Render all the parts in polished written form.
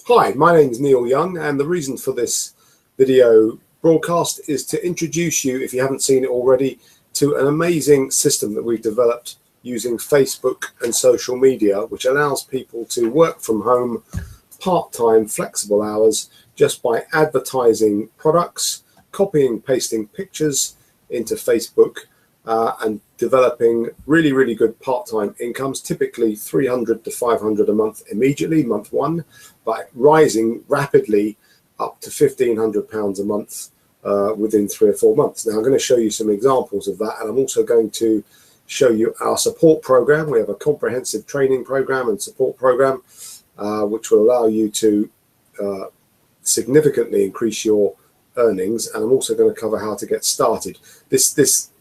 Hi, my name is Neil Young, and the reason for this video broadcast is to introduce you, if you haven't seen it already, to an amazing system that we've developed using Facebook and social media, which allows people to work from home part-time flexible hours just by advertising products, copying, pasting pictures into Facebook, and developing really good part-time incomes, typically 300 to 500 a month immediately, month one, but rising rapidly up to £1,500 a month within 3 or 4 months. Now I'm going to show you some examples of that, and I'm also going to show you our support program. We have a comprehensive training program and support program which will allow you to significantly increase your earnings, and I'm also going to cover how to get started. This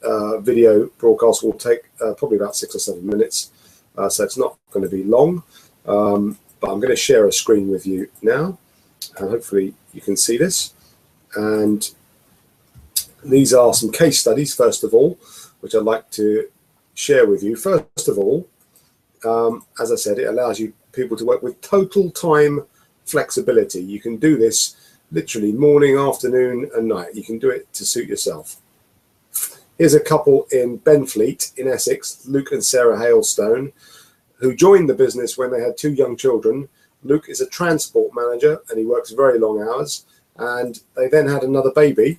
video broadcast will take probably about 6 or 7 minutes, so it's not going to be long, but I'm going to share a screen with you now, and hopefully you can see this. And these are some case studies, first of all, which I'd like to share with you. First of all, as I said, it allows you people to work with total time flexibility. You can do this literally morning, afternoon and night. You can do it to suit yourself. Here's a couple in Benfleet in Essex, Luke and Sarah Hailstone, who joined the business when they had 2 young children. Luke is a transport manager and he works very long hours, and they then had another baby,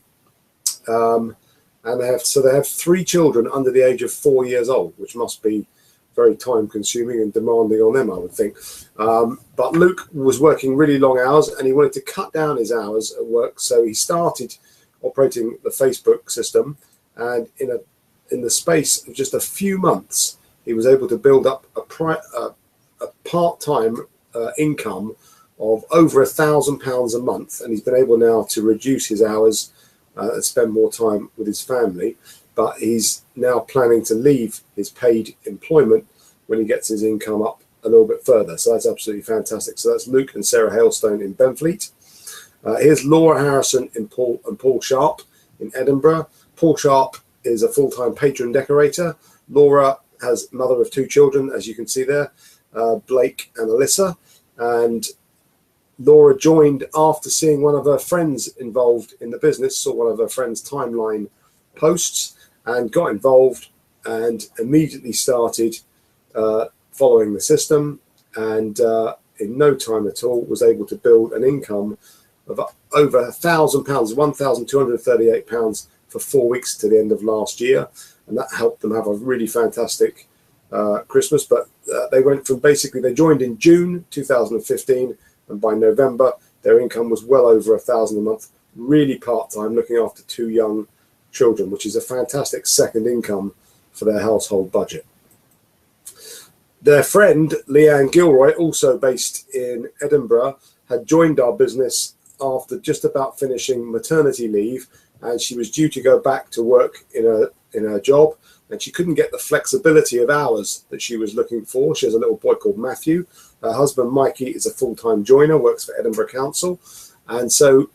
and they have 3 children under the age of 4 years old, which must be very time consuming and demanding on them, I would think. But Luke was working really long hours and he wanted to cut down his hours at work, so he started operating the Facebook system, and in the space of just a few months he was able to build up a part-time income of over £1,000 a month, and he's been able now to reduce his hours and spend more time with his family. But he's now planning to leave his paid employment when he gets his income up a little bit further. So that's absolutely fantastic. So that's Luke and Sarah Hailstone in Benfleet. Here's Laura Harrison and Paul Sharp in Edinburgh. Paul Sharp is a full-time patron decorator. Laura has mother of 2 children, as you can see there, Blake and Alyssa. And Laura joined after seeing one of her friends involved in the business, saw one of her friends' timeline posts, and got involved and immediately started following the system, and in no time at all was able to build an income of over £1,000, £1,238 for 4 weeks to the end of last year, and that helped them have a really fantastic Christmas. But they went from they joined in June 2015, and by November their income was well over £1,000 a month, really part-time, looking after 2 young children, which is a fantastic second income for their household budget. Their friend Leanne Gilroy, also based in Edinburgh, had joined our business after just about finishing maternity leave, and she was due to go back to work in her job, and she couldn't get the flexibility of hours that she was looking for. She has a little boy called Matthew. Her husband Mikey is a full-time joiner, works for Edinburgh Council, and so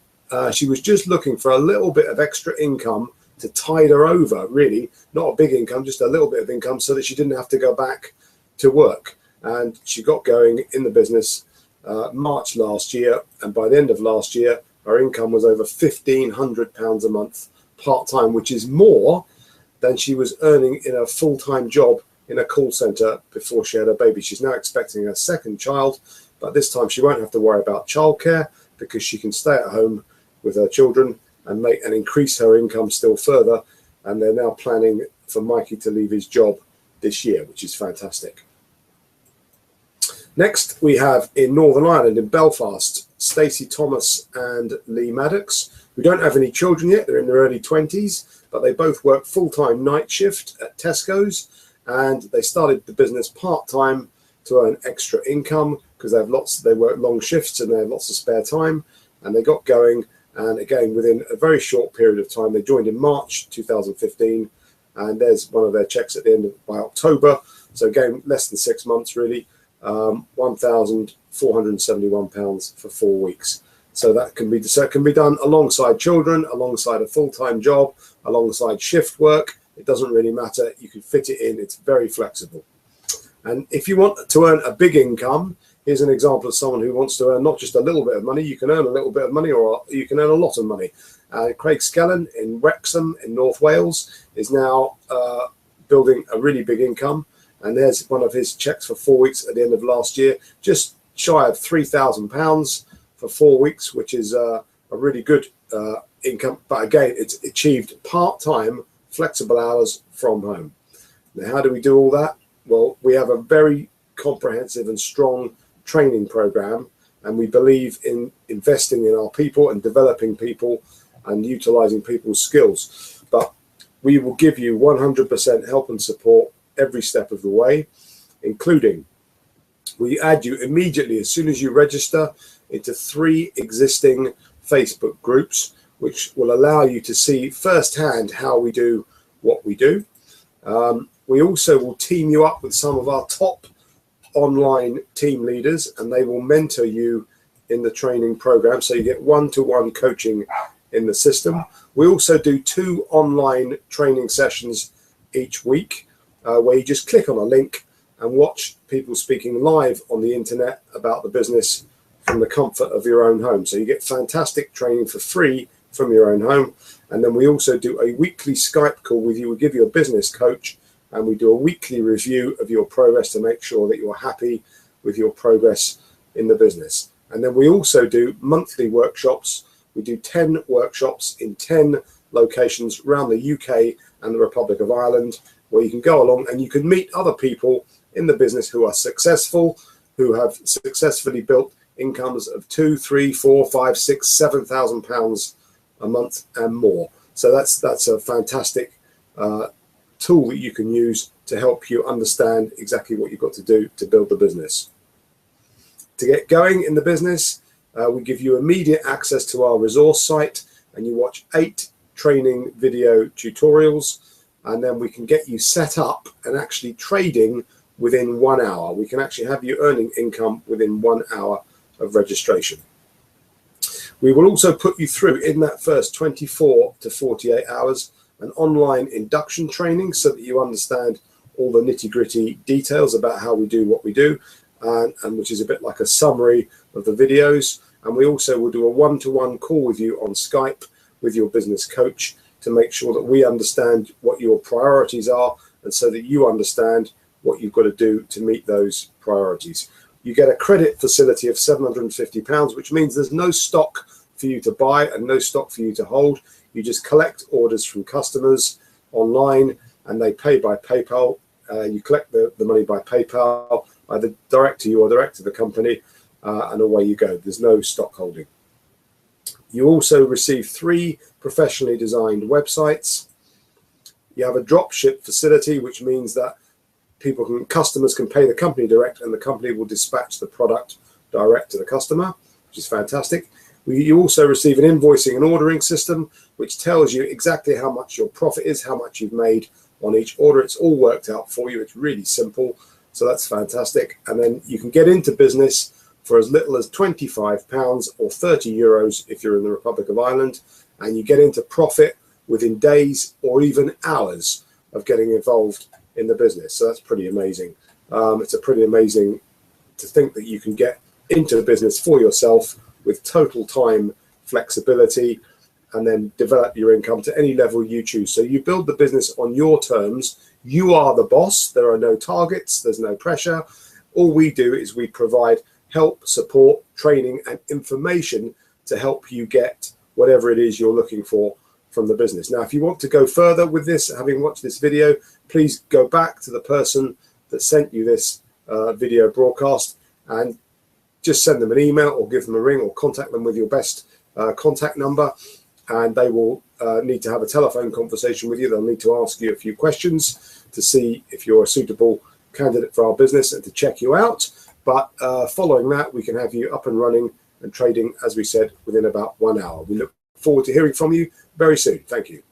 she was just looking for a little bit of extra income to tide her over, really, not a big income, just a little bit of income, so that she didn't have to go back to work. And she got going in the business March last year, and by the end of last year her income was over £1,500 a month part-time, which is more than she was earning in a full-time job in a call centre before she had a baby. She's now expecting her second child, but this time she won't have to worry about childcare because she can stay at home with her children and increase her income still further. And they're now planning for Mikey to leave his job this year, which is fantastic. Next, we have in Northern Ireland, in Belfast, Stacey Thomas and Lee Maddox, who don't have any children yet. They're in their early 20s, but they both work full-time night shift at Tesco's, and they started the business part-time to earn extra income because they work long shifts and they have lots of spare time, and they got going. And again, within a very short period of time, they joined in March 2015, and there's one of their checks at the end by October. So again, less than 6 months really, £1,471 for 4 weeks. So that can be done alongside children, alongside a full-time job, alongside shift work. It doesn't really matter. You can fit it in. It's very flexible. And if you want to earn a big income, here's an example of someone who wants to earn not just a little bit of money. You can earn a little bit of money, or you can earn a lot of money. Craig Skellen in Wrexham in North Wales is now building a really big income. And there's one of his checks for 4 weeks at the end of last year, just shy of £3,000 for 4 weeks, which is a really good income. But again, it's achieved part-time, flexible hours from home. Now, how do we do all that? Well, we have a very comprehensive and strong training program, and we believe in investing in our people and developing people and utilizing people's skills. But we will give you 100% help and support every step of the way, including we add you immediately as soon as you register into 3 existing Facebook groups, which will allow you to see firsthand how we do what we do. We also will team you up with some of our top online team leaders, and they will mentor you in the training program, so you get one-to-one coaching in the system. We also do 2 online training sessions each week, where you just click on a link and watch people speaking live on the internet about the business from the comfort of your own home. So you get fantastic training for free from your own home. And then we also do a weekly Skype call with you. We give you a business coach, and we do a weekly review of your progress to make sure that you're happy with your progress in the business. And then we also do monthly workshops. We do 10 workshops in 10 locations around the UK and the Republic of Ireland, where you can go along and you can meet other people in the business who are successful, who have successfully built incomes of £2,000, £3,000, £4,000, £5,000, £7,000 a month and more. So that's a fantastic tool that you can use to help you understand exactly what you've got to do to build the business. To get going in the business, we give you immediate access to our resource site, and you watch 8 training video tutorials, and then we can get you set up and actually trading within 1 hour. We can actually have you earning income within 1 hour of registration. We will also put you through, in that first 24 to 48 hours, an online induction training so that you understand all the nitty-gritty details about how we do what we do, and which is a bit like a summary of the videos. And we also will do a one-to-one call with you on Skype with your business coach to make sure that we understand what your priorities are, and so that you understand what you've got to do to meet those priorities. You get a credit facility of £750, which means there's no stock for you to buy and no stock for you to hold. You just collect orders from customers online, and they pay by PayPal. You collect the money by PayPal, either direct to you or direct to the company, and away you go. There's no stock holding. You also receive 3 professionally designed websites. You have a drop ship facility, which means that customers can pay the company direct, and the company will dispatch the product direct to the customer, which is fantastic. You also receive an invoicing and ordering system, which tells you exactly how much your profit is, how much you've made on each order. It's all worked out for you. It's really simple. So that's fantastic. And then you can get into business for as little as £25 or €30 if you're in the Republic of Ireland, and you get into profit within days or even hours of getting involved in the business. So that's pretty amazing. It's a pretty amazing to think that you can get into the business for yourself with total time flexibility, and then develop your income to any level you choose. So you build the business on your terms. You are the boss. There are no targets. There's no pressure. All we do is we provide help, support, training, and information to help you get whatever it is you're looking for from the business. Now, if you want to go further with this, having watched this video, please go back to the person that sent you this video broadcast and just send them an email or give them a ring or contact them with your best contact number, and they will need to have a telephone conversation with you. They'll need to ask you a few questions to see if you're a suitable candidate for our business and to check you out. But following that, we can have you up and running and trading, as we said, within about 1 hour. We look forward to hearing from you very soon. Thank you.